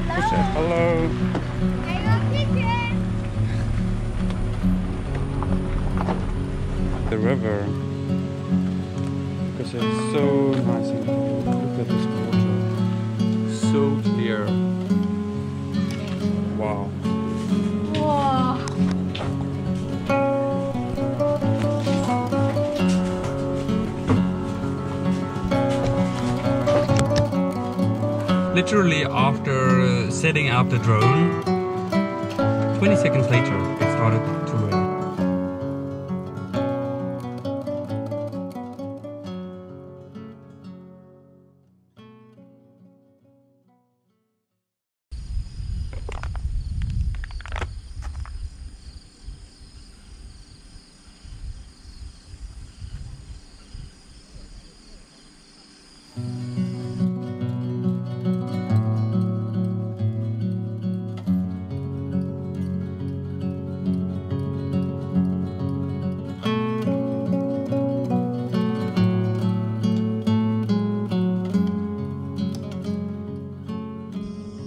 Say hello. The river, because it's so nice and look at this water, so clear. Wow. Wow. Literally after setting up the drone, 20 seconds later it started to rain.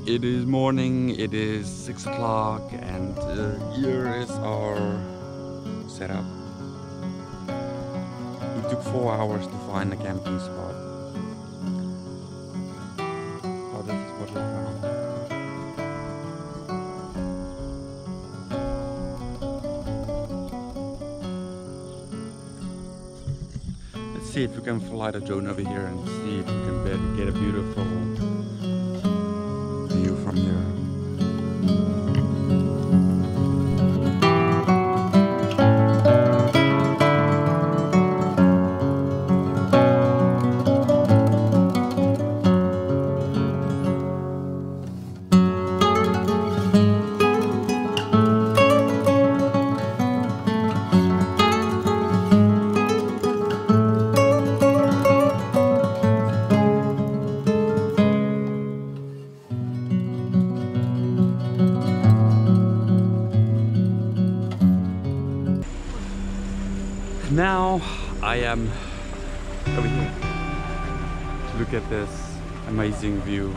It is morning, it is 6 o'clock, and here is our setup. It took 4 hours to find a camping spot. Oh, this is what we found. Let's see if we can fly the drone over here and see if we can get a beautiful view from here. Now I am over here to look at this amazing view.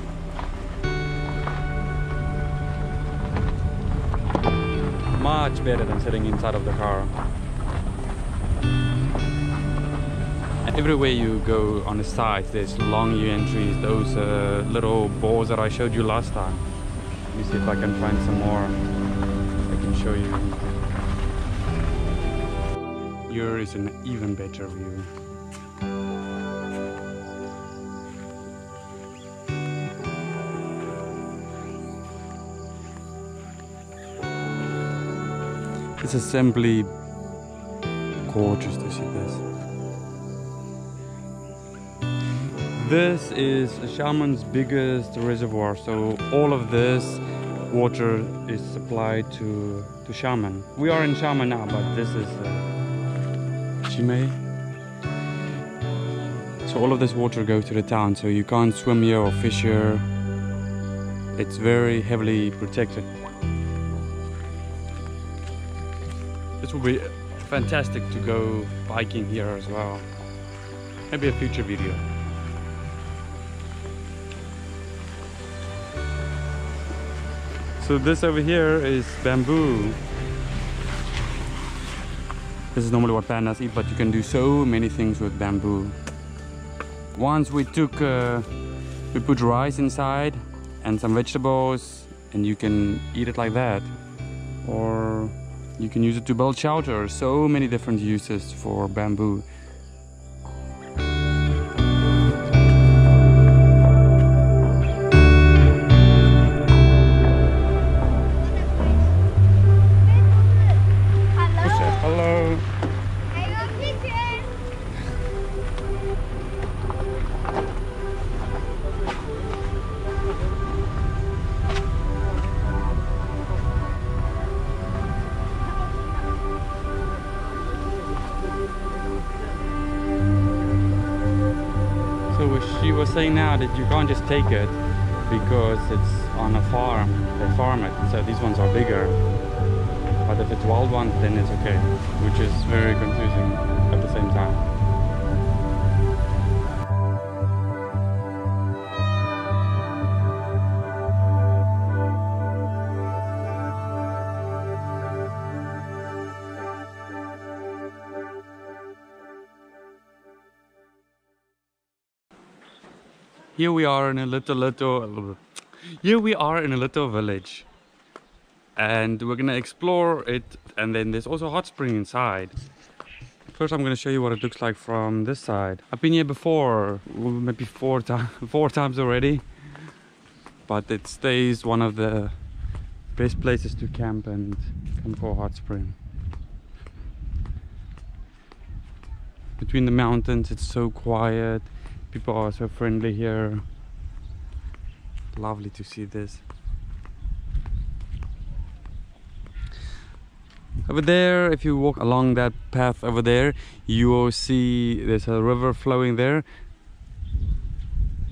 Much better than sitting inside of the car. And everywhere you go on the sides, there's long entries, those little balls that I showed you last time. Let me see if I can find some more I can show you. Here is an even better view. It's simply gorgeous to see this. This is Xiamen's biggest reservoir, so all of this water is supplied to Xiamen. We are in Xiamen now, but this is Jimei. So all of this water goes to the town, so you can't swim here or fish here. It's very heavily protected. This will be fantastic to go biking here as well. Maybe a future video. So this over here is bamboo. This is normally what pandas eat, but you can do so many things with bamboo. Once we put rice inside and some vegetables, and you can eat it like that. Or you can use it to build shelter. So many different uses for bamboo. Hello. So she was saying now that you can't just take it because it's on a farm. They farm it, so these ones are bigger. But if it's wild ones, then it's okay, which is very confusing at the same time. Here we are in a little village, and we're gonna explore it. And then there's also a hot spring inside. First, I'm gonna show you what it looks like from this side. I've been here before, maybe four times already, but it stays one of the best places to camp and come for a hot spring. Between the mountains, it's so quiet. People are so friendly here. Lovely to see this. Over there, if you walk along that path over there, you will see there's a river flowing there.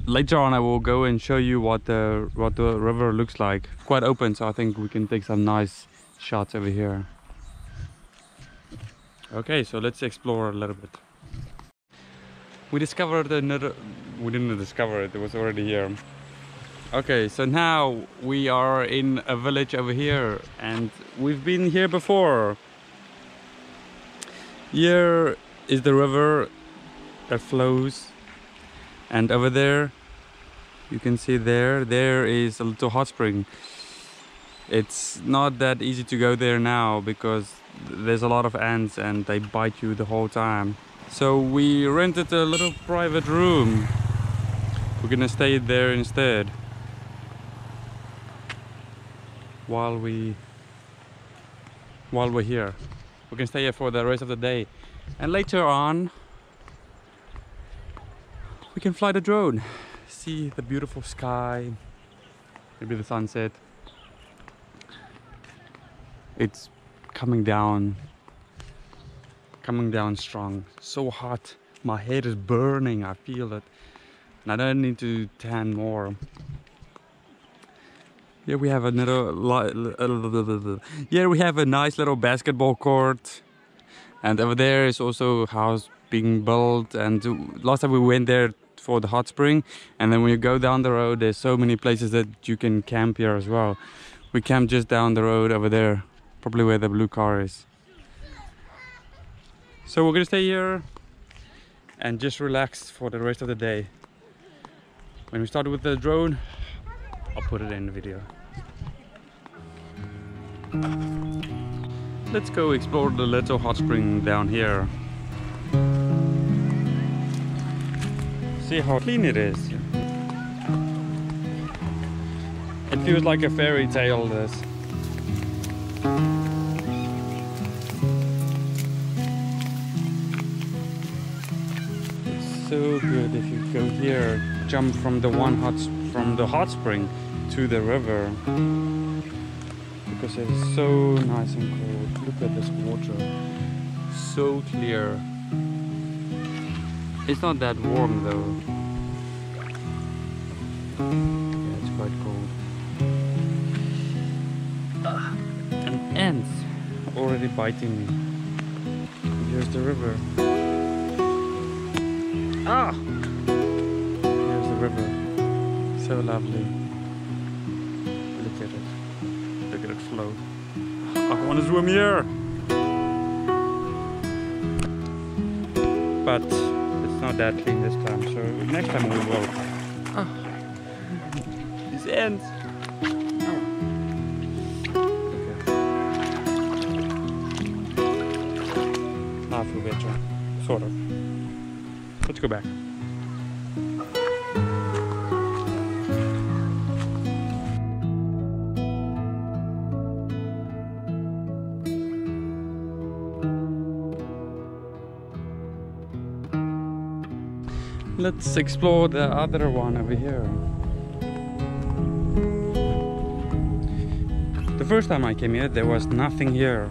Later on, I will go and show you what the river looks like. It's quite open, so I think we can take some nice shots over here. Okay, so let's explore a little bit. We discovered another. We didn't discover it, it was already here. Okay, so now we are in a village over here, and we've been here before. Here is the river that flows, and over there, you can see there is a little hot spring. It's not that easy to go there now because there's a lot of ants and they bite you the whole time. So we rented a little private room. We're gonna stay there instead while we're here. We can stay here for the rest of the day, and later on we can fly the drone, see the beautiful sky, maybe the sunset. It's coming down strong. So hot, my head is burning, I feel it, and I don't need to tan more. Here we have a nice little basketball court, and over there is also a house being built. And last time we went there for the hot spring, and then when you go down the road, there's so many places that you can camp here as well. We camped just down the road over there, probably where the blue car is. So we're gonna stay here and just relax for the rest of the day. When we started with the drone, I'll put it in the video. Let's go explore the little hot spring down here. See how clean it is. It feels like a fairy tale, this. It's so good if you go here, jump from the hot spring to the river, because it's so nice and cold. Look at this water, so clear. It's not that warm though. Yeah, it's quite cold. And ants already biting me. And here's the river. Ah! Here's the river. So lovely. Look at it. Look at it flow. I want to swim here! But it's not that clean this time, so next time we will. Ah. These ants! Oh. Okay. Now I feel better. Sort of. Let's go back. Let's explore the other one over here. The first time I came here, there was nothing here,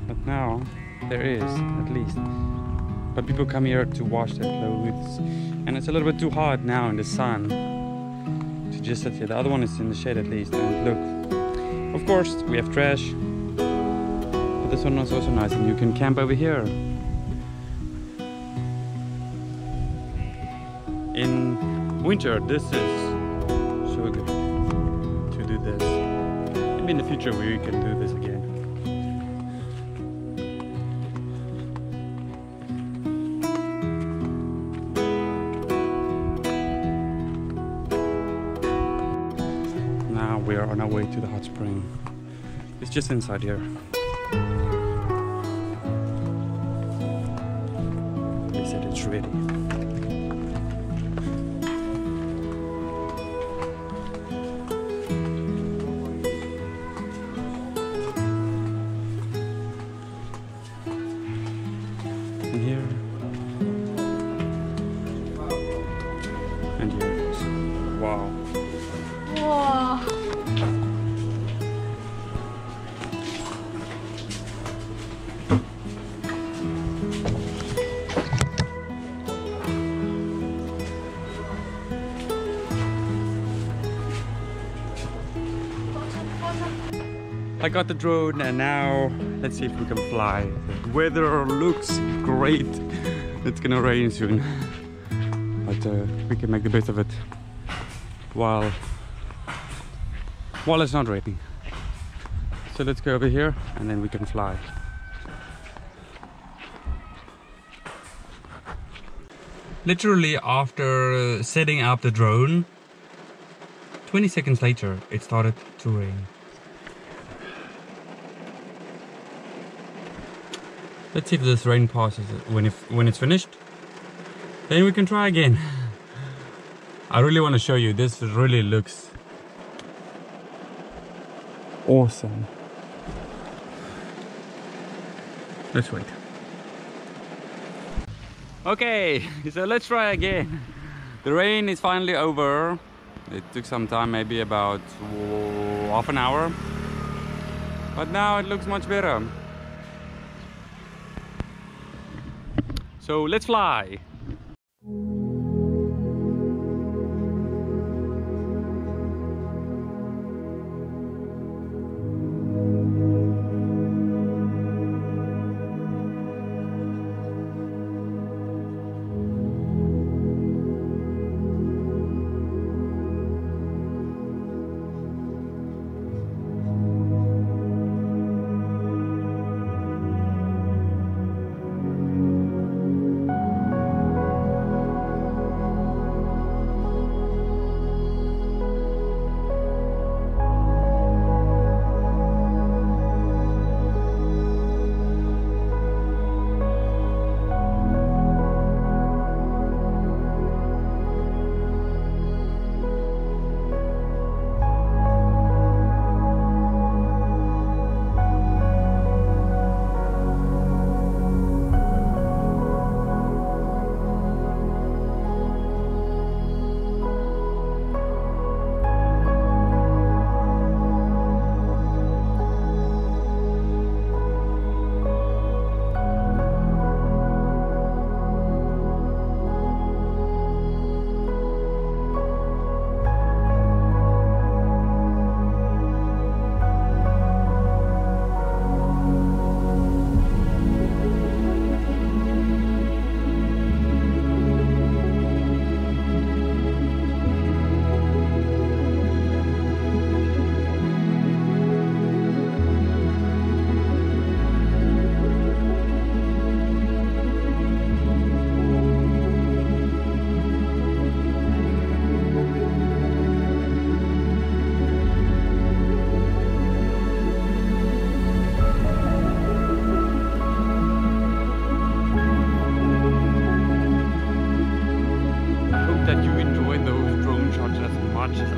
but now there is, at least. But people come here to wash their clothes, and it's a little bit too hot now in the sun to just sit here. The other one is in the shade at least, and look. Of course, we have trash, but this one is also nice, and you can camp over here. In winter, this is so good to do this. Maybe in the future we can do this again. Now we are on our way to the hot spring. It's just inside here. They said it's ready. And here. And here it is. Wow. Wow. I got the drone and now let's see if we can fly. The weather looks great. It's gonna rain soon. But we can make the best of it while it's not raining. So let's go over here and then we can fly. Literally after setting up the drone, 20 seconds later it started to rain. Let's see if this rain passes. When it's finished, then we can try again. I really want to show you. This really looks awesome. Let's wait. Okay, so let's try again. The rain is finally over. It took some time, maybe about half an hour. But now it looks much better. So let's fly.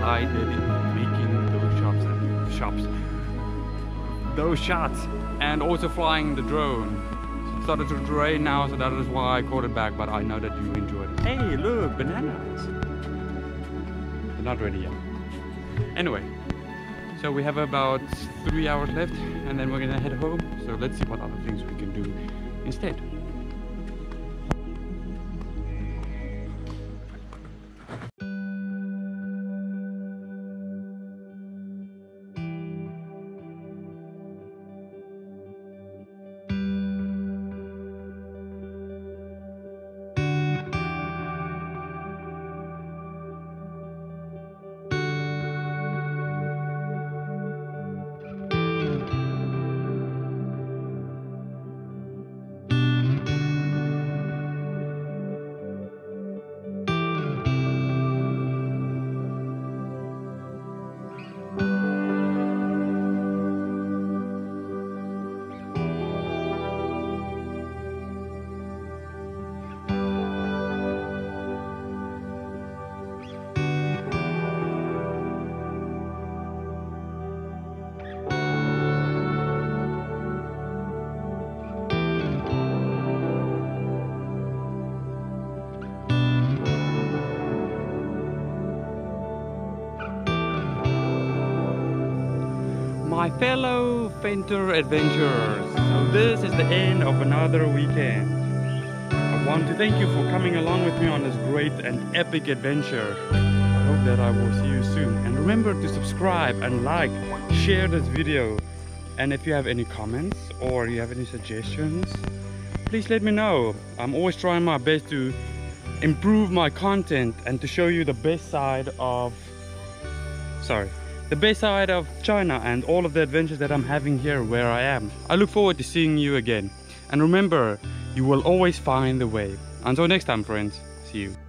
I did in making those shots and also flying the drone. It started to rain now, so that is why I called it back, but I know that you enjoyed it. Hey, look, bananas! They're not ready yet. Anyway, so we have about 3 hours left and then we're gonna head home. So let's see what other things we can do instead. my fellow Fenter adventurers. So this is the end of another weekend. I want to thank you for coming along with me on this great and epic adventure. I hope that I will see you soon. And remember to subscribe and like, share this video. And if you have any comments or you have any suggestions, please let me know. I'm always trying my best to improve my content and to show you the best side of China and all of the adventures that I'm having here where I am. I look forward to seeing you again. And remember, you will always find the way. Until next time, friends. See you.